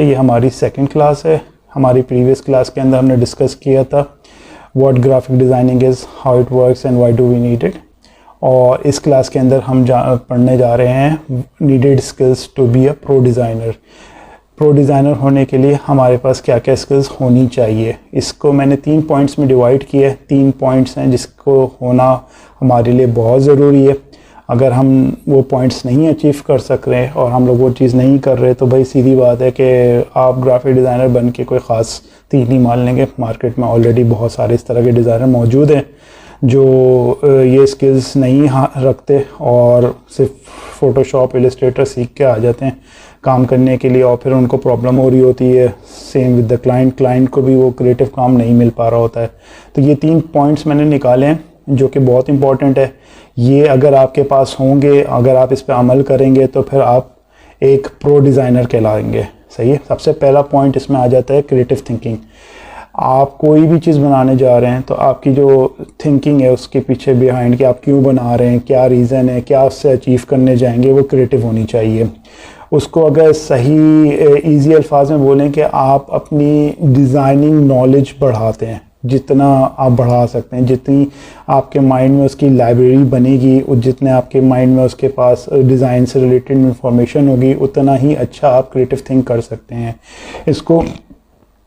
है, ये हमारी सेकंड क्लास है। हमारी प्रीवियस क्लास के अंदर हमने डिस्कस किया था what graphic designing is, how it works and why do we need it. और इस क्लास के अंदर हम पढ़ने जा रहे हैं needed skills to be a pro designer. Pro designer होने के लिए हमारे पास क्या क्या स्किल्स होनी चाहिए, इसको मैंने 3 पॉइंट्स में डिवाइड किया है। 3 पॉइंट्स हैं जिसको होना हमारे लिए बहुत ज़रूरी है। अगर हम वो पॉइंट्स नहीं अचीव कर सक रहे और हम लोग वो चीज़ नहीं कर रहे तो भाई सीधी बात है कि आप ग्राफिक डिज़ाइनर बन के कोई ख़ास तीर नहीं मार लेंगे। मार्केट में ऑलरेडी बहुत सारे इस तरह के डिज़ाइनर मौजूद हैं जो ये स्किल्स नहीं रखते और सिर्फ फ़ोटोशॉप इलस्ट्रेटर सीख के आ जाते हैं काम करने के लिए, और फिर उनको प्रॉब्लम हो रही होती है। सेम विद द क्लाइंट को भी वो क्रिएटिव काम नहीं मिल पा रहा होता है। तो ये 3 पॉइंट्स मैंने निकाले हैं जो कि बहुत इंपॉर्टेंट है। ये अगर आपके पास होंगे, अगर आप इस पर अमल करेंगे तो फिर आप एक प्रो डिज़ाइनर कहलाएंगे। सही है। सबसे पहला पॉइंट इसमें आ जाता है क्रिएटिव थिंकिंग। आप कोई भी चीज़ बनाने जा रहे हैं तो आपकी जो थिंकिंग है उसके पीछे बिहाइंड कि आप क्यों बना रहे हैं, क्या रीज़न है, क्या उससे अचीव करने जाएंगे, वो क्रिएटिव होनी चाहिए। उसको अगर सही इजी अल्फाज में बोलें कि आप अपनी डिज़ाइनिंग नॉलेज बढ़ाते हैं, जितना आप बढ़ा सकते हैं, जितनी आपके माइंड में उसकी लाइब्रेरी बनेगी और जितने आपके माइंड में उसके पास डिज़ाइन से रिलेटेड इंफॉर्मेशन होगी उतना ही अच्छा आप क्रिएटिव थिंक कर सकते हैं। इसको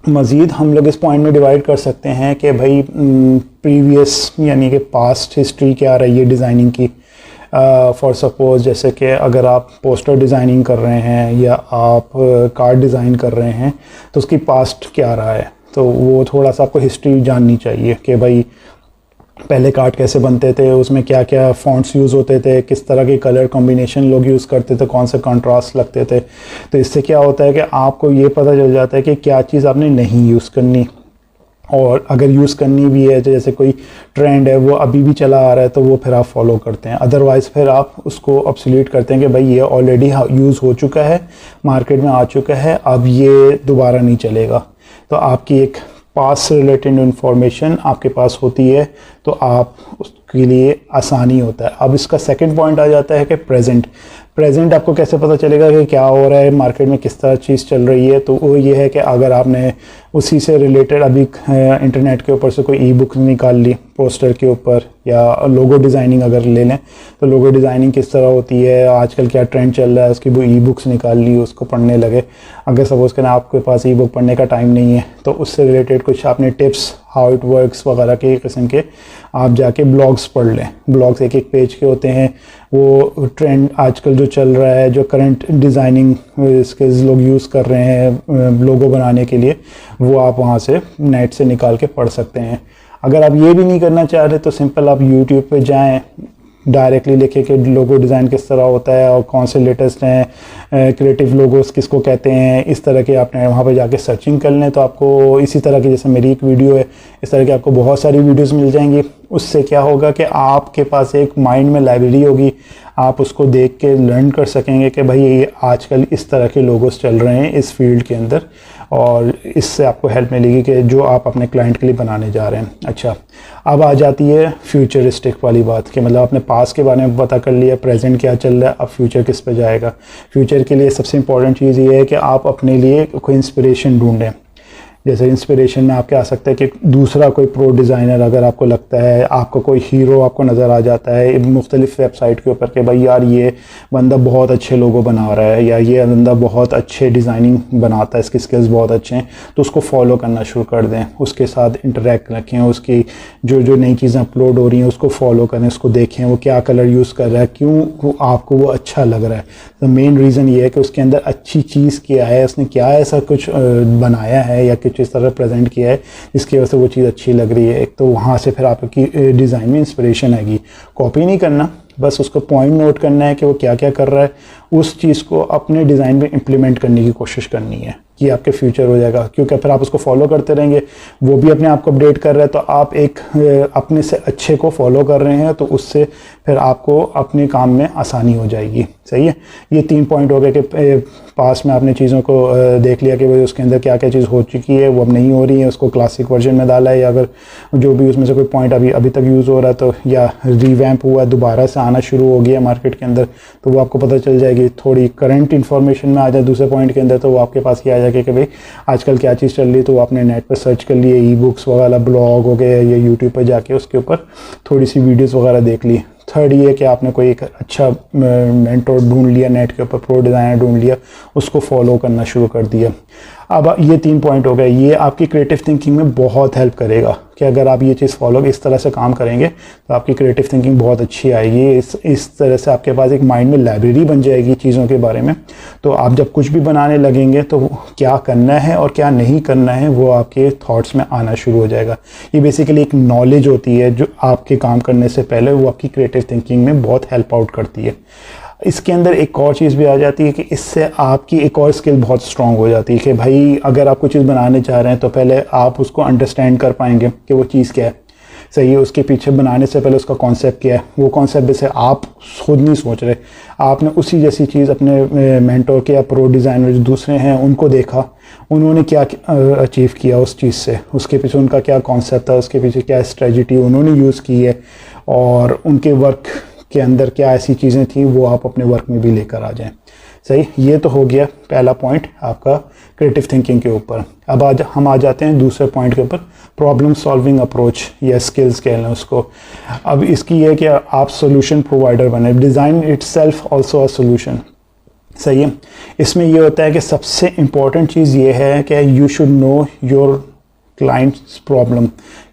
मज़ीद हम लोग इस पॉइंट में डिवाइड कर सकते हैं कि भाई प्रीवियस यानी कि पास्ट हिस्ट्री क्या रही है डिज़ाइनिंग की। फॉर सपोज़ जैसे कि अगर आप पोस्टर डिज़ाइनिंग कर रहे हैं या आप कार्ड डिज़ाइन कर रहे हैं तो उसकी पास्ट क्या रहा है, तो वो थोड़ा सा आपको हिस्ट्री जाननी चाहिए कि भाई पहले कार्ड कैसे बनते थे, उसमें क्या क्या फ़ॉन्ट्स यूज़ होते थे, किस तरह के कलर कॉम्बिनेशन लोग यूज़ करते थे, कौन से कंट्रास्ट लगते थे। तो इससे क्या होता है कि आपको ये पता चल जाता है कि क्या चीज़ आपने नहीं यूज़ करनी, और अगर यूज़ करनी भी है तो जैसे कोई ट्रेंड है वो अभी भी चला आ रहा है तो वो फिर आप फॉलो करते हैं। अदरवाइज़ फिर आप उसको ऑब्सोल्यूट करते हैं कि भाई ये ऑलरेडी यूज़ हो चुका है, मार्केट में आ चुका है, अब ये दोबारा नहीं चलेगा। तो आपकी एक पास से रिलेटेड इन्फॉर्मेशन आपके पास होती है तो आप उसके लिए आसानी होता है। अब इसका सेकंड पॉइंट आ जाता है कि प्रेजेंट आपको कैसे पता चलेगा कि क्या हो रहा है मार्केट में, किस तरह चीज़ चल रही है। तो वो ये है कि अगर आपने उसी से रिलेटेड अभी इंटरनेट के ऊपर से कोई ई बुक निकाल ली पोस्टर के ऊपर, या लोगो डिज़ाइनिंग अगर ले लें तो लोगो डिज़ाइनिंग किस तरह होती है, आजकल क्या ट्रेंड चल रहा है, उसकी वो ई बुक्स निकाल ली, उसको पढ़ने लगे। अगर सपोज़ करें आपके पास ई बुक पढ़ने का टाइम नहीं है तो उससे रिलेटेड कुछ आपने टिप्स, हाउ इट वर्क्स वगैरह के किस्म के आप जाके ब्लॉग्स पढ़ लें। ब्लॉग्स एक पेज के होते हैं, वो ट्रेंड आजकल जो चल रहा है, जो करंट डिज़ाइनिंग स्किल्स लोग यूज़ कर रहे हैं लोगो बनाने के लिए, वो आप वहाँ से नेट से निकाल के पढ़ सकते हैं। अगर आप ये भी नहीं करना चाह रहे तो सिंपल आप यूट्यूब पे जाएं, डायरेक्टली लिखे कि लोगो डिज़ाइन किस तरह होता है और कौन से लेटेस्ट हैं, क्रिएटिव लोगोस किसको कहते हैं, इस तरह के आपने वहाँ पे जाके सर्चिंग कर लें तो आपको इसी तरह की, जैसे मेरी एक वीडियो है, इस तरह की आपको बहुत सारी वीडियोस मिल जाएंगी। उससे क्या होगा कि आपके पास एक माइंड में लाइब्रेरी होगी, आप उसको देख के लर्न कर सकेंगे कि भाई ये आजकल इस तरह के लोगोस चल रहे हैं इस फील्ड के अंदर, और इससे आपको हेल्प मिलेगी कि जो आप अपने क्लाइंट के लिए बनाने जा रहे हैं। अच्छा, अब आ जाती है फ्यूचरिस्टिक वाली बात कि मतलब आपने पास्ट के बारे में पता कर लिया, प्रेजेंट क्या चल रहा है, अब फ्यूचर किस पे जाएगा। फ्यूचर के लिए सबसे इंपॉर्टेंट चीज़ ये है कि आप अपने लिए कोई इंस्पिरेशन ढूंढें। जैसे इंस्पिरेशन में आपके आ सकता है कि दूसरा कोई प्रो डिज़ाइनर, अगर आपको लगता है आपको कोई हीरो आपको नज़र आ जाता है मुख्तलिफ वेबसाइट के ऊपर कि भाई यार ये बंदा बहुत अच्छे लोगो बना रहा है या ये बंदा बहुत अच्छे डिज़ाइनिंग बनाता है, इसकी स्किल्स बहुत अच्छे हैं, तो उसको फॉलो करना शुरू कर दें, उसके साथ इंटरेक्ट रखें, उसकी जो नई चीज़ें अपलोड हो रही हैं उसको फॉलो करें, उसको देखें वो क्या कलर यूज़ कर रहा है, क्यों आपको वो अच्छा लग रहा है। तो मेन रीज़न ये है कि उसके अंदर अच्छी चीज़ क्या है, उसने क्या ऐसा कुछ बनाया है या कुछ इस तरह प्रेजेंट किया है जिसकी वजह से वो चीज़ अच्छी लग रही है। एक तो वहाँ से फिर आपकी डिज़ाइन में इंस्पिरेशन आएगी। कॉपी नहीं करना, बस उसको पॉइंट नोट करना है कि वो क्या क्या कर रहा है, उस चीज़ को अपने डिज़ाइन में इम्प्लीमेंट करने की कोशिश करनी है कि आपके फ्यूचर हो जाएगा। क्योंकि फिर आप उसको फॉलो करते रहेंगे, वो भी अपने आप को अपडेट कर रहा है, तो आप एक अपने से अच्छे को फॉलो कर रहे हैं, तो उससे फिर आपको अपने काम में आसानी हो जाएगी। सही है, ये 3 पॉइंट हो गए कि पास में आपने चीज़ों को देख लिया कि भाई उसके अंदर क्या क्या चीज़ हो चुकी है, वो अब नहीं हो रही है, उसको क्लासिक वर्जन में डाला है, या अगर जो भी उसमें से कोई पॉइंट अभी तक यूज़ हो रहा है तो या रिवैम्प हुआ, दोबारा से आना शुरू हो गया मार्केट के अंदर, तो वो आपको पता चल जाएगी। थोड़ी करंट इन्फॉर्मेशन में आ जाए दूसरे पॉइंट के अंदर, तो वो आपके पास ही आ जाएगी कि भाई आजकल क्या चीज़ चल रही है, तो आपने नेट पर सर्च कर लिए, ई बुक्स वगैरह, ब्लॉग हो गए, या यूट्यूब पर जाके उसके ऊपर थोड़ी सी वीडियोज़ वगैरह देख ली। थर्ड ये कि आपने कोई एक अच्छा मेंटोर ढूंढ लिया नेट के ऊपर, प्रो डिज़ाइनर ढूंढ लिया, उसको फॉलो करना शुरू कर दिया। अब ये 3 पॉइंट हो गए, ये आपकी क्रिएटिव थिंकिंग में बहुत हेल्प करेगा कि अगर आप ये चीज़ फॉलो इस तरह से काम करेंगे तो आपकी क्रिएटिव थिंकिंग बहुत अच्छी आएगी। इस तरह से आपके पास एक माइंड में लाइब्रेरी बन जाएगी चीज़ों के बारे में। तो आप जब कुछ भी बनाने लगेंगे तो क्या करना है और क्या नहीं करना है वो आपके थॉट्स में आना शुरू हो जाएगा। ये बेसिकली एक नॉलेज होती है जो आपके काम करने से पहले वो आपकी क्रिएटिव थिंकिंग में बहुत हेल्प आउट करती है। इसके अंदर एक और चीज़ भी आ जाती है कि इससे आपकी एक और स्किल बहुत स्ट्रांग हो जाती है कि भाई अगर आप कुछ चीज़ बनाने चाह रहे हैं तो पहले आप उसको अंडरस्टैंड कर पाएंगे कि वो चीज़ क्या है। सही है, उसके पीछे बनाने से पहले उसका कॉन्सेप्ट क्या है, वो कॉन्सेप्ट जैसे आप खुद नहीं सोच रहे, आपने उसी जैसी चीज़ अपने मेंटोर के या प्रो डिज़ाइनर जो दूसरे हैं उनको देखा, उन्होंने क्या अचीव किया उस चीज़ से, उसके पीछे उनका क्या कॉन्सेप्ट था, उसके पीछे क्या स्ट्रेटजी उन्होंने यूज़ की है, और उनके वर्क के अंदर क्या ऐसी चीज़ें थी वो आप अपने वर्क में भी लेकर आ जाएं। सही, ये तो हो गया पहला पॉइंट आपका क्रिएटिव थिंकिंग के ऊपर। अब हम आ जाते हैं दूसरे पॉइंट के ऊपर, प्रॉब्लम सॉल्विंग अप्रोच या स्किल्स कह लें उसको। अब इसकी ये है कि आप सोल्यूशन प्रोवाइडर बने, design itself also a solution. सही है, इसमें ये होता है कि सबसे इम्पॉर्टेंट चीज़ ये है कि you should know your clients problem,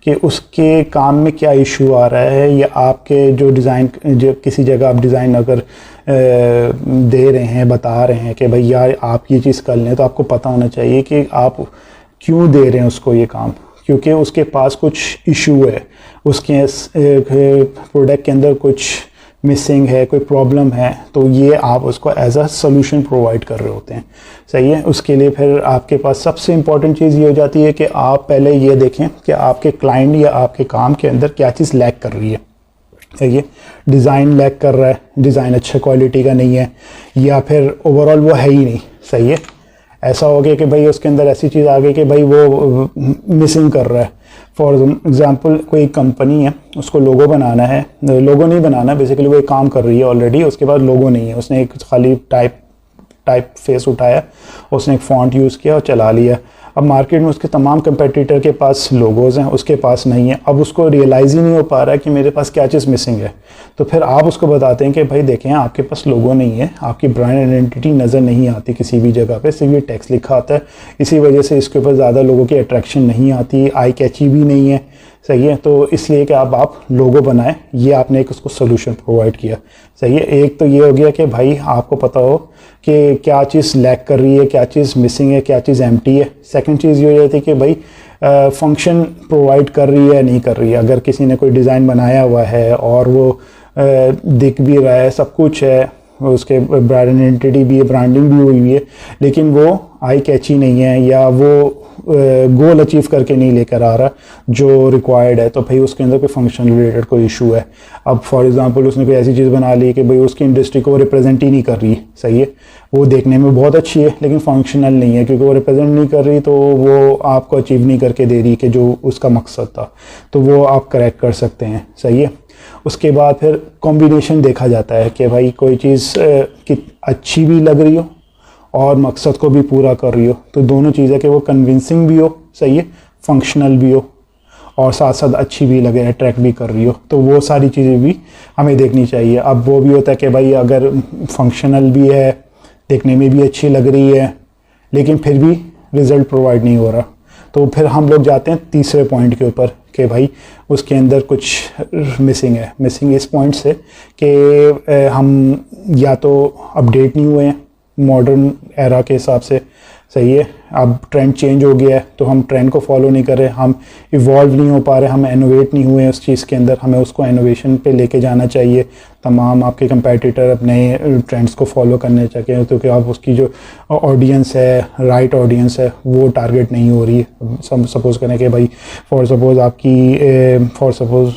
कि उसके काम में क्या इशू आ रहा है, या आपके जो डिज़ाइन, जो किसी जगह आप डिज़ाइन अगर दे रहे हैं, बता रहे हैं कि भाई यार आप ये चीज़ कर लें, तो आपको पता होना चाहिए कि आप क्यों दे रहे हैं उसको ये काम, क्योंकि उसके पास कुछ इशू है, उसके प्रोडक्ट के अंदर कुछ मिसिंग है, कोई प्रॉब्लम है, तो ये आप उसको एज अ सोल्यूशन प्रोवाइड कर रहे होते हैं। सही है, उसके लिए फिर आपके पास सबसे इम्पॉर्टेंट चीज़ ये हो जाती है कि आप पहले ये देखें कि आपके क्लाइंट या आपके काम के अंदर क्या चीज़ लैक कर रही है। सही है, डिज़ाइन लैक कर रहा है, डिज़ाइन अच्छा क्वालिटी का नहीं है, या फिर ओवरऑल वो है ही नहीं। सही है, ऐसा हो गया कि भाई उसके अंदर ऐसी चीज़ आ गई कि भाई वो मिसिंग कर रहा है। फॉर एग्ज़ाम्पल कोई कंपनी है, उसको लोगो बनाना है, लोगो नहीं बनाना, बेसिकली वो एक काम कर रही है ऑलरेडी, उसके बाद लोगो नहीं है, उसने एक खाली टाइप फेस उठाया, उसने एक फॉन्ट यूज़ किया और चला लिया। अब मार्केट में उसके तमाम कंपेटिटर के पास लोगोज़ हैं, उसके पास नहीं है। अब उसको रियलाइज़ ही नहीं हो पा रहा है कि मेरे पास क्या चीज़ मिसिंग है। तो फिर आप उसको बताते हैं कि भाई देखें आपके पास लोगो नहीं है, आपकी ब्रांड आइडेंटिटी नज़र नहीं आती किसी भी जगह पे, सिर्फ ये टेक्स्ट लिखा आता है, इसी वजह से इसके ऊपर ज़्यादा लोगों की अट्रैक्शन नहीं आती, आई कैची भी नहीं है। सही है, तो इसलिए कि आप लोगो बनाएं, ये आपने एक उसको सोल्यूशन प्रोवाइड किया। सही है, एक तो ये हो गया कि भाई आपको पता हो कि क्या चीज़ लैक कर रही है, क्या चीज़ मिसिंग है, क्या चीज़ एम्प्टी है। सेकंड चीज़ ये हो जाती है कि भाई फंक्शन प्रोवाइड कर रही है नहीं कर रही है। अगर किसी ने कोई डिज़ाइन बनाया हुआ है और वो दिख भी रहा है, सब कुछ है, उसके ब्रांड आइडेंटिटी भी है, ब्रांडिंग भी हुई है, लेकिन वो आई कैची नहीं है, या वो गोल अचीव करके नहीं लेकर आ रहा जो रिक्वायर्ड है, तो भाई उसके अंदर कोई फंक्शन रिलेटेड कोई इशू है। अब फॉर एग्जांपल उसने कोई ऐसी चीज़ बना ली कि भाई उसकी इंडस्ट्री को वो रिप्रेजेंट ही नहीं कर रही। सही है, वो देखने में बहुत अच्छी है लेकिन फंक्शनल नहीं है, क्योंकि वो रिप्रेजेंट नहीं कर रही तो वो आपको अचीव नहीं करके दे रही कि जो उसका मकसद था, तो वो आप करेक्ट कर सकते हैं। सही है, उसके बाद फिर कॉम्बिनेशन देखा जाता है कि भाई कोई चीज़ कि अच्छी भी लग रही हो और मकसद को भी पूरा कर रही हो, तो दोनों चीज़ें कि वो कन्विंसिंग भी हो, सही है, फंक्शनल भी हो, और साथ साथ अच्छी भी लगे, अट्रैक्ट भी कर रही हो, तो वो सारी चीज़ें भी हमें देखनी चाहिए। अब वो भी होता है कि भाई अगर फंक्शनल भी है, देखने में भी अच्छी लग रही है, लेकिन फिर भी रिज़ल्ट प्रोवाइड नहीं हो रहा, तो फिर हम लोग जाते हैं तीसरे पॉइंट के ऊपर कि भाई उसके अंदर कुछ मिसिंग है। मिसिंग इस पॉइंट से कि हम या तो अपडेट नहीं हुए हैं मॉडर्न एरा के हिसाब से। सही है, अब ट्रेंड चेंज हो गया है तो हम ट्रेंड को फॉलो नहीं कर रहे, हम इवॉल्व नहीं हो पा रहे, हम इनोवेट नहीं हुए उस चीज़ के अंदर, हमें उसको इनोवेशन पे लेके जाना चाहिए। तमाम आपके कंपेटिटर अपने ट्रेंड्स को फॉलो करने चाहिए, तो कि आप उसकी जो ऑडियंस है, राइट ऑडियंस है, वो टारगेट नहीं हो रही है। सपोज़ करें कि भाई फॉर सपोज़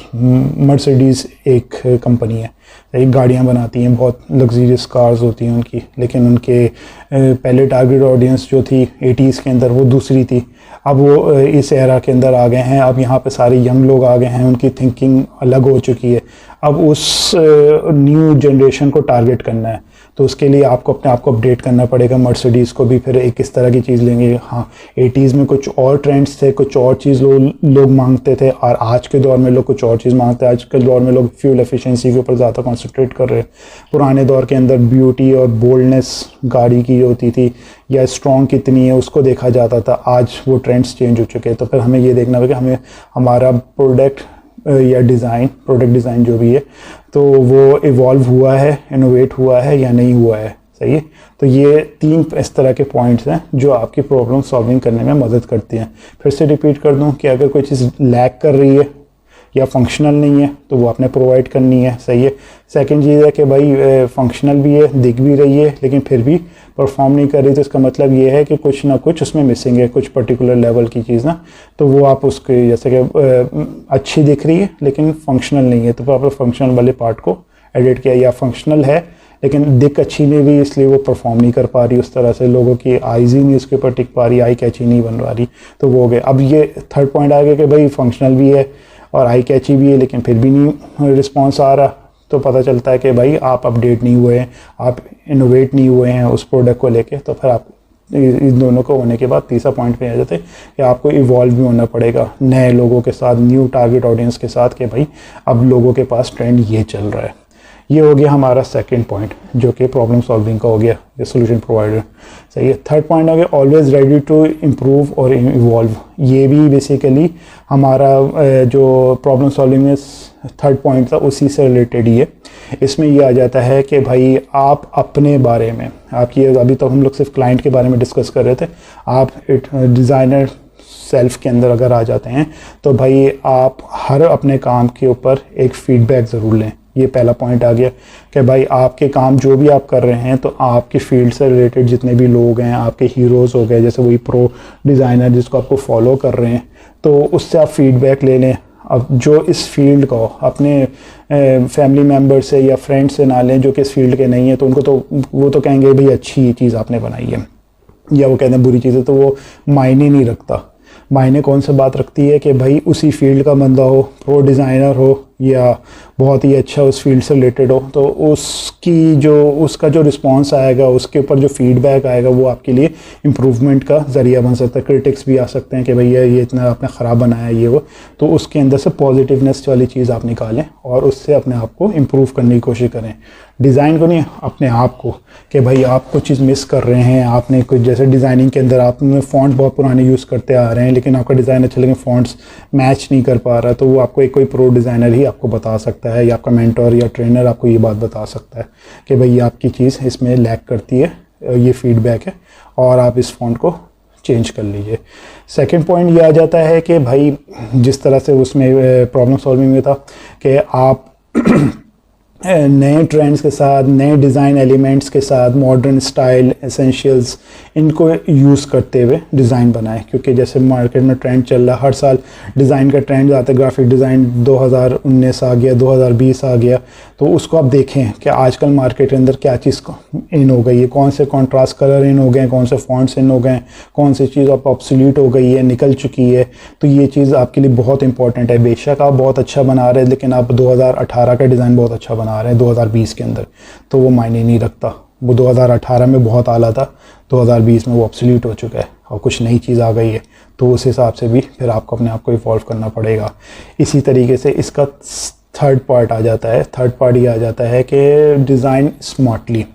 मर्सिडीज़ एक कंपनी है, एक गाड़ियाँ बनाती हैं, बहुत लग्जरियस कार्स होती हैं उनकी, लेकिन उनके पहले टारगेट ऑडियंस जो थी 80s के अंदर वो दूसरी थी। अब वो इस एरा के अंदर आ गए हैं, अब यहाँ पे सारे यंग लोग आ गए हैं, उनकी थिंकिंग अलग हो चुकी है। अब उस न्यू जनरेशन को टारगेट करना है, तो उसके लिए आपको अपने आप को अपडेट करना पड़ेगा। मर्सिडीज़ को भी फिर एक इस तरह की चीज़ लेंगे। हाँ, 80s में कुछ और ट्रेंड्स थे, कुछ और चीज़ लोग मांगते थे, और आज के दौर में लोग कुछ और चीज़ मांगते हैं। आज के दौर में लोग फ्यूल एफिशिएंसी के ऊपर ज़्यादा कॉन्सेंट्रेट कर रहे हैं। पुराने दौर के अंदर ब्यूटी और बोल्डनेस गाड़ी की होती थी, या स्ट्रॉन्ग कितनी है उसको देखा जाता था। आज वो ट्रेंड्स चेंज हो चुके हैं, तो फिर हमें ये देखना होगा कि हमें हमारा या प्रोडक्ट डिज़ाइन जो भी है, तो वो इवॉल्व हुआ है, इनोवेट हुआ है या नहीं हुआ है। सही है। तो ये 3 इस तरह के पॉइंट्स हैं जो आपकी प्रॉब्लम सॉल्विंग करने में मदद करती हैं। फिर से रिपीट कर दूं कि अगर कोई चीज़ लैक कर रही है या फंक्शनल नहीं है तो वो आपने प्रोवाइड करनी है। सही है। सेकंड चीज़ है कि भाई फंक्शनल भी है, दिख भी रही है, लेकिन फिर भी परफॉर्म नहीं कर रही, तो इसका मतलब ये है कि कुछ ना कुछ उसमें मिसिंग है, कुछ पर्टिकुलर लेवल की चीज़ ना, तो वो आप उसके जैसे कि अच्छी दिख रही है लेकिन फंक्शनल नहीं है, तो आपने फंक्शनल वाले पार्ट को एडिट किया। या फंक्शनल है लेकिन दिख अच्छी नहीं भी, इसलिए वो परफॉर्म नहीं कर पा रही उस तरह से, लोगों की आईज़ ही नहीं उसके ऊपर टिक पा रही, आई कैची नहीं बन पा रही, तो वो हो गए। अब ये थर्ड पॉइंट आ गया कि भाई फंक्शनल भी है और आई कैची भी है, लेकिन फिर भी नहीं रिस्पॉन्स आ रहा, तो पता चलता है कि भाई आप अपडेट नहीं हुए हैं, आप इनोवेट नहीं हुए हैं उस प्रोडक्ट को लेके। तो फिर आप इन दोनों को होने के बाद तीसरा पॉइंट पे आ जाते हैं कि आपको इवॉल्व भी होना पड़ेगा नए लोगों के साथ, न्यू टारगेट ऑडियंस के साथ, कि भाई अब लोगों के पास ट्रेंड ये चल रहा है। ये हो गया हमारा सेकंड पॉइंट जो कि प्रॉब्लम सॉल्विंग का हो गया, ये सोल्यूशन प्रोवाइडर। सही है। थर्ड पॉइंट हो गया ऑलवेज रेडी टू इम्प्रूव और इवॉल्व। ये भी बेसिकली हमारा जो प्रॉब्लम सॉल्विंग में थर्ड पॉइंट था उसी से रिलेटेड ही है। इसमें ये आ जाता है कि भाई आप अपने बारे में, आप ये अभी तो हम लोग सिर्फ क्लाइंट के बारे में डिस्कस कर रहे थे, आप डिज़ाइनर सेल्फ के अंदर अगर आ जाते हैं तो भाई आप हर अपने काम के ऊपर एक फीडबैक ज़रूर लें। ये पहला पॉइंट आ गया कि भाई आपके काम जो भी आप कर रहे हैं, तो आपकी फील्ड से रिलेटेड जितने भी लोग हैं, आपके हीरोज़ हो गए, जैसे वही प्रो डिज़ाइनर जिसको आपको फॉलो कर रहे हैं, तो उससे आप फीडबैक ले लें। अब जो इस फील्ड को अपने फैमिली मेम्बर से या फ्रेंड से ना लें जो कि इस फील्ड के नहीं है, तो उनको तो वो तो कहेंगे भाई अच्छी चीज़ आपने बनाई है, या वो कहते हैं बुरी चीज़ है, तो वो मायने नहीं रखता। मायने कौन सा बात रखती है कि भाई उसी फील्ड का बंदा हो, प्रो डिज़ाइनर हो या बहुत ही अच्छा उस फील्ड से रिलेटेड हो, तो उसका जो रिस्पांस आएगा, उसके ऊपर जो फीडबैक आएगा, वो आपके लिए इम्प्रूवमेंट का ज़रिया बन सकता है। क्रिटिक्स भी आ सकते हैं कि भैया ये इतना आपने ख़राब बनाया है, ये वो, तो उसके अंदर से पॉजिटिवनेस वाली चीज़ आप निकालें और उससे अपने आप को इम्प्रूव करने की कोशिश करें। डिज़ाइन को नहीं, अपने आप को, कि भाई आप कुछ चीज़ मिस कर रहे हैं। आपने कुछ जैसे डिज़ाइनिंग के अंदर आपने फ़ॉन्ट बहुत पुराने यूज़ करते आ रहे हैं, लेकिन आपका डिज़ाइन अच्छा लेकिन फ़ॉन्ट्स मैच नहीं कर पा रहा, तो वो आपको कोई प्रो डिज़ाइनर ही आपको बता सकता है, या आपका मेंटर या ट्रेनर आपको ये बात बता सकता है कि भाई आपकी चीज़ इसमें लैक करती है, ये फीडबैक है और आप इस फ़ॉन्ट को चेंज कर लीजिए। सेकंड पॉइंट ये आ जाता है कि भाई जिस तरह से उसमें प्रॉब्लम सॉल्विंग में था कि आप नए ट्रेंड्स के साथ, नए डिज़ाइन एलिमेंट्स के साथ, मॉडर्न स्टाइल एसेंशियल्स इनको यूज़ करते हुए डिज़ाइन बनाएं। क्योंकि जैसे मार्केट में ट्रेंड चल रहा है, हर साल डिज़ाइन का ट्रेंड आता है। ग्राफिक डिज़ाइन 2019 आ गया, 2020 आ गया, तो उसको आप देखें कि आजकल मार्केट के अंदर क्या चीज़ इन हो गई है, कौन से कॉन्ट्रास्ट कलर इन हो गए, कौन से फॉन्ट्स इन हो गए, कौन सी चीज़ आप ऑब्सोल्यूट हो गई है, निकल चुकी है। तो ये चीज़ आपके लिए बहुत इंपॉर्टेंट है। बेशक आप बहुत अच्छा बना रहे हैं, लेकिन आप 2018 का डिज़ाइन बहुत अच्छा बना रहे हैं 2020 के अंदर, तो वो मायने नहीं रखता। वो 2018 में बहुत आला था, 2020 में वो ऑब्सोल्यूट हो चुका है और कुछ नई चीज़ आ गई है, तो उस हिसाब से भी फिर आपको अपने आप को इवॉल्व करना पड़ेगा। इसी तरीके से इसका थर्ड पार्ट आ जाता है। थर्ड पार्ट ये आ जाता है कि डिज़ाइन स्मार्टली।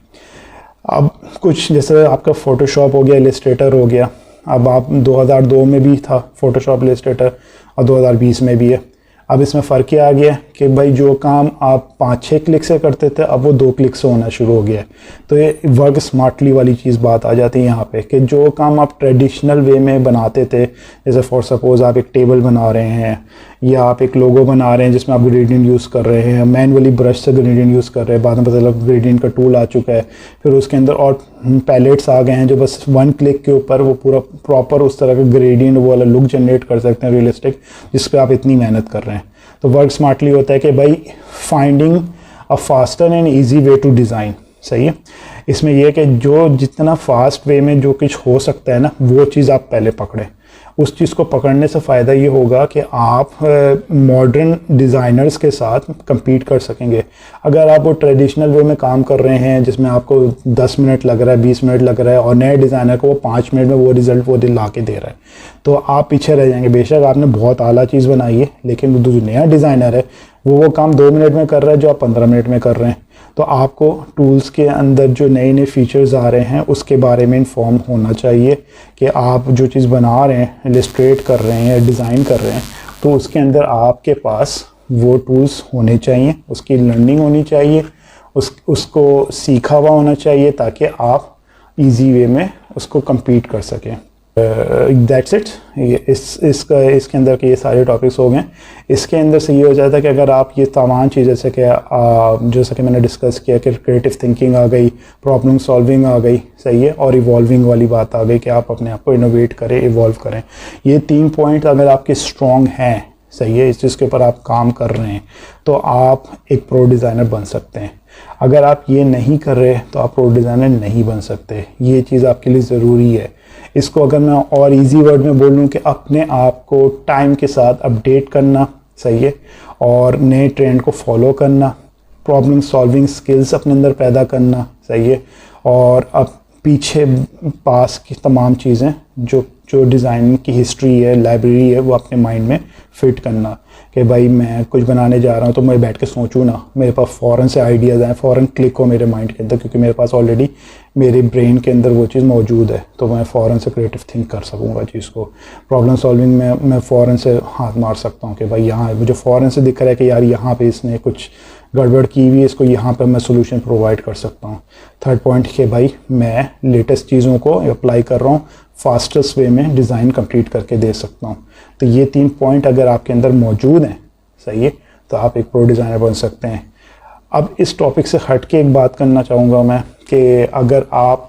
अब कुछ जैसे आपका फ़ोटोशॉप हो गया, इलस्ट्रेटर हो गया, अब आप 2002 में भी था फ़ोटोशॉप इलस्ट्रेटर और 2020 में भी है। अब इसमें फ़र्क क्या आ गया कि भाई जो काम आप 5-6 क्लिक से करते थे, अब वो 2 क्लिक से होना शुरू हो गया है। तो ये वर्क स्मार्टली वाली चीज़ बात आ जाती है यहाँ पे कि जो काम आप ट्रेडिशनल वे में बनाते थे, जैसे फॉर सपोज़ आप एक टेबल बना रहे हैं या आप एक लोगो बना रहे हैं जिसमें आप ग्रेडियंट यूज़ कर रहे हैं, मैनुअली ब्रश से ग्रेडियंट यूज़ कर रहे हैं, बाद में पता चला ग्रेडियंट का टूल आ चुका है, फिर उसके अंदर और पैलेट्स आ गए हैं जो बस 1 क्लिक के ऊपर वो पूरा प्रॉपर उस तरह का ग्रेडियंट वो वाला लुक जनरेट कर सकते हैं रियलिस्टिक, जिस पे आप इतनी मेहनत कर रहे हैं। तो वर्क स्मार्टली होता है कि भाई finding a faster and easy way to design. सही है, इसमें यह कि जो जितना फास्ट वे में जो कुछ हो सकता है ना, वो चीज़ आप पहले पकड़ें। उस चीज़ को पकड़ने से फ़ायदा ये होगा कि आप मॉडर्न डिज़ाइनर्स के साथ compete कर सकेंगे। अगर आप वो ट्रेडिशनल वे में काम कर रहे हैं जिसमें आपको 10 मिनट लग रहा है, 20 मिनट लग रहा है, और नए डिज़ाइनर को वो 5 मिनट में वो रिज़ल्ट वो ला के दे रहा है, तो आप पीछे रह जाएंगे। बेशक आपने बहुत आला चीज़ बनाई है, लेकिन वो जो नया डिज़ाइनर है वो काम 2 मिनट में कर रहा है जो आप 15 मिनट में कर रहे हैं। तो आपको टूल्स के अंदर जो नए नए फीचर्स आ रहे हैं उसके बारे में इन्फॉर्म होना चाहिए कि आप जो चीज़ बना रहे हैं, इलस्ट्रेट कर रहे हैं, डिज़ाइन कर रहे हैं, तो उसके अंदर आपके पास वो टूल्स होने चाहिए, उसकी लर्निंग होनी चाहिए, उसको सीखा हुआ होना चाहिए, ताकि आप इजी वे में उसको compete कर सकें। That's it. इसके अंदर के ये सारे टॉपिक्स हो गए। इसके अंदर से ये हो जाता है कि अगर आप ये तमाम चीज़ जैसे कि जैसा कि मैंने डिस्कस किया कि क्रिएटिव थिंकिंग आ गई, प्रॉब्लम सॉल्विंग आ गई, सही है, और इवॉल्विंग वाली बात आ गई कि आप अपने आप को इनोवेट करें, इवॉल्व करें। ये 3 पॉइंट अगर आपके स्ट्रॉन्ग हैं, सही है, इस चीज़ के ऊपर आप काम कर रहे हैं, तो आप एक प्रो डिज़ाइनर बन सकते हैं। अगर आप ये नहीं कर रहे तो आप प्रो डिज़ाइनर नहीं बन सकते। ये चीज़ आपके लिए ज़रूरी है। इसको अगर मैं और इजी वर्ड में बोलूँ कि अपने आप को टाइम के साथ अपडेट करना, सही है, और नए ट्रेंड को फॉलो करना, प्रॉब्लम सॉल्विंग स्किल्स अपने अंदर पैदा करना, सही है, और अब पीछे पास की तमाम चीज़ें जो डिज़ाइन की हिस्ट्री है, लाइब्रेरी है, वो अपने माइंड में फिट करना कि भाई मैं कुछ बनाने जा रहा हूँ तो मैं बैठ के सोचूं ना, मेरे पास फ़ौरन से आइडियाज़ आए, फ़ौरन क्लिक हो मेरे माइंड के अंदर, क्योंकि मेरे पास ऑलरेडी मेरे ब्रेन के अंदर वो चीज़ मौजूद है, तो मैं फ़ौरन से क्रिएटिव थिंक कर सकूँगा चीज़ को। प्रॉब्लम सॉल्विंग में मैं फ़ौरन से हाथ मार सकता हूँ कि भाई यहाँ मुझे फ़ौरन से दिख रहा है कि यार यहाँ पे इसने कुछ गड़बड़ की हुई है, इसको यहाँ पर मैं सोल्यूशन प्रोवाइड कर सकता हूँ। थर्ड पॉइंट कि भाई मैं लेटेस्ट चीज़ों को अप्लाई कर रहा हूँ, फास्टेस्ट वे में डिज़ाइन कंप्लीट करके दे सकता हूँ। तो ये 3 पॉइंट अगर आपके अंदर मौजूद हैं, सही है, तो आप एक प्रो डिज़ाइनर बन सकते हैं। अब इस टॉपिक से हट के एक बात करना चाहूँगा मैं कि अगर आप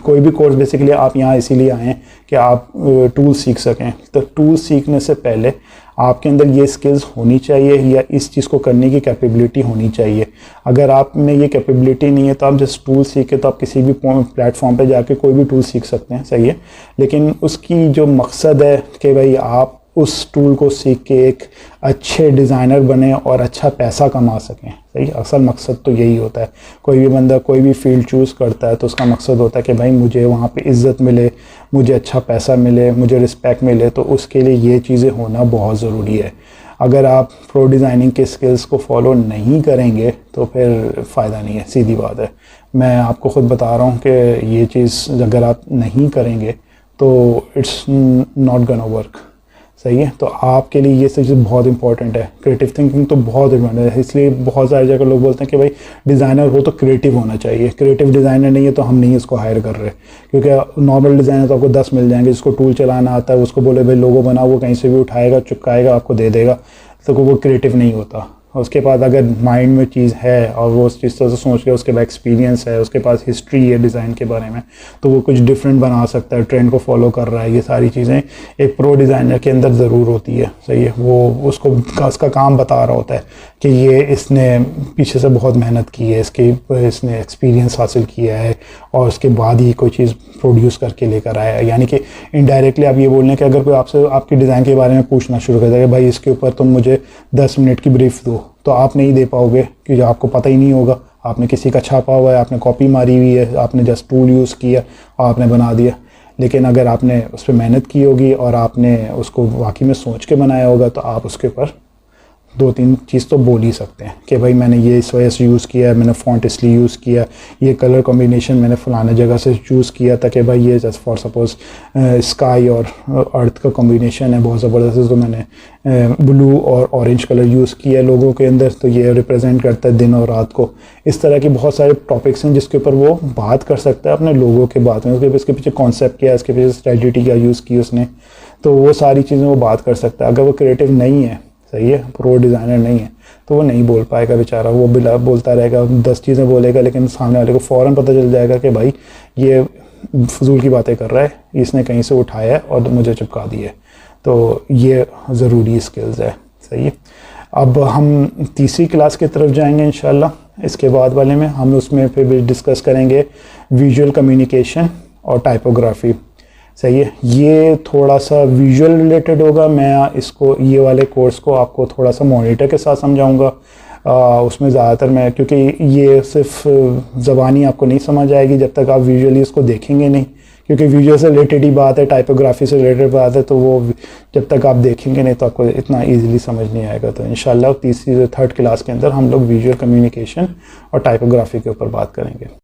कोई भी कोर्स, बेसिकली आप यहाँ इसीलिए आए हैं कि आप टूल सीख सकें, तो टूल सीखने से पहले आपके अंदर ये स्किल्स होनी चाहिए या इस चीज़ को करने की कैपेबिलिटी होनी चाहिए। अगर आप में ये कैपेबिलिटी नहीं है तो आप जस्ट टूल सीखे तो आप किसी भी प्लेटफॉर्म पे जाके कोई भी टूल सीख सकते हैं, सही है, लेकिन उसकी जो मकसद है कि भाई आप उस टूल को सीख के एक अच्छे डिज़ाइनर बने और अच्छा पैसा कमा सकें, सही। असल मकसद तो यही होता है। कोई भी बंदा कोई भी फील्ड चूज़ करता है तो उसका मकसद होता है कि भाई मुझे वहाँ पे इज़्ज़त मिले, मुझे अच्छा पैसा मिले, मुझे रिस्पेक्ट मिले, तो उसके लिए ये चीज़ें होना बहुत ज़रूरी है। अगर आप प्रो डिज़ाइनिंग के स्किल्स को फॉलो नहीं करेंगे तो फिर फ़ायदा नहीं है, सीधी बात है। मैं आपको ख़ुद बता रहा हूँ कि ये चीज़ अगर आप नहीं करेंगे तो इट्स नॉट गना वर्क, सही है। तो आपके लिए ये चीज़ बहुत इंपॉर्टेंट है। क्रिएटिव थिंकिंग तो बहुत इंपॉर्टेंट है, इसलिए बहुत सारी जगह लोग बोलते हैं कि भाई डिज़ाइनर हो तो क्रिएटिव होना चाहिए। क्रिएटिव डिज़ाइनर नहीं है तो हम नहीं इसको हायर कर रहे, क्योंकि नॉर्मल डिज़ाइनर तो आपको 10 मिल जाएंगे, जिसको टूल चलाना आता है उसको बोले भाई लोगो बनाओ, वो कहीं से भी उठाएगा, चिपकाएगा, आपको दे देगा, तो वो क्रिएटिव नहीं होता। उसके पास अगर माइंड में चीज़ है और वो उस चीज़ से सोच के, उसके पास एक्सपीरियंस है, उसके पास हिस्ट्री है डिज़ाइन के बारे में, तो वो कुछ डिफरेंट बना सकता है, ट्रेंड को फॉलो कर रहा है। ये सारी चीज़ें एक प्रो डिज़ाइनर के अंदर ज़रूर होती है, सही है। वो उसका काम बता रहा होता है कि ये इसने पीछे से बहुत मेहनत की है, इसने एक्सपीरियंस हासिल किया है और उसके बाद ही कोई चीज़ प्रोड्यूस करके लेकर आया है। यानी कि इनडायरेक्टली आप ये बोल रहे हैं कि अगर कोई आपसे आपके डिज़ाइन के बारे में पूछना शुरू कर देगा, भाई इसके ऊपर तुम मुझे 10 मिनट की ब्रीफ दो, तो आप नहीं दे पाओगे क्योंकि आपको पता ही नहीं होगा। आपने किसी का छापा हुआ है, आपने कॉपी मारी हुई है, आपने जस्ट टूल यूज़ किया और आपने बना दिया। लेकिन अगर आपने उस पर मेहनत की होगी और आपने उसको वाकई में सोच के बनाया होगा, तो आप उसके ऊपर 2-3 चीज़ तो बोल ही सकते हैं कि भाई मैंने ये इस वजह से यूज़ किया है, मैंने फ़ॉन्ट इसलिए यूज़ किया, ये कलर कॉम्बिनेशन मैंने फ़लाने जगह से चूज़ किया था कि भाई ये जस्ट फॉर सपोज़ स्काई और अर्थ का कॉम्बिनेशन है बहुत ज़बरदस्त, तो मैंने ब्लू और ऑरेंज कलर यूज़ किया है लोगों के अंदर, तो ये रिप्रेजेंट करता है दिन और रात को। इस तरह के बहुत सारे टॉपिक्स हैं जिसके ऊपर वो बात कर सकता है अपने लोगों के बात में, उसके पीछे कॉन्सेप्ट क्या है, इसके पीछे स्ट्रेटजी क्या यूज़ की उसने, तो वो सारी चीज़ें वो बात कर सकता है। अगर वो क्रिएटिव नहीं है, सही है, प्रो डिज़ाइनर नहीं है, तो वो नहीं बोल पाएगा बेचारा। वो बिला बोलता रहेगा, 10 चीज़ें बोलेगा, लेकिन सामने वाले को फ़ौरन पता चल जाएगा कि भाई ये फजूल की बातें कर रहा है, इसने कहीं से उठाया है और मुझे चिपका दी है। तो ये ज़रूरी स्किल्स है, सही है। अब हम तीसरी क्लास की तरफ जाएंगे इंशाल्लाह। इसके बाद वाले में हम उसमें फिर भी डिस्कस करेंगे विजुअल कम्युनिकेशन और टाइपोग्राफी। सही है, ये थोड़ा सा विजुअल रिलेटेड होगा। मैं इसको ये वाले कोर्स को आपको थोड़ा सा मॉनिटर के साथ समझाऊंगा। उसमें ज़्यादातर मैं, क्योंकि ये सिर्फ ज़बानी आपको नहीं समझ आएगी जब तक आप विजुअली इसको देखेंगे नहीं, क्योंकि विजुअल से रिलेटेड ही बात है, टाइपोग्राफी से रिलेटेड बात है, तो वो जब तक आप देखेंगे नहीं तो आपको इतना ईजिली समझ नहीं आएगा। तो इंशाल्लाह तीसरी थर्ड क्लास के अंदर हम लोग विजुअल कम्युनिकेशन और टाइपोग्राफी के ऊपर बात करेंगे।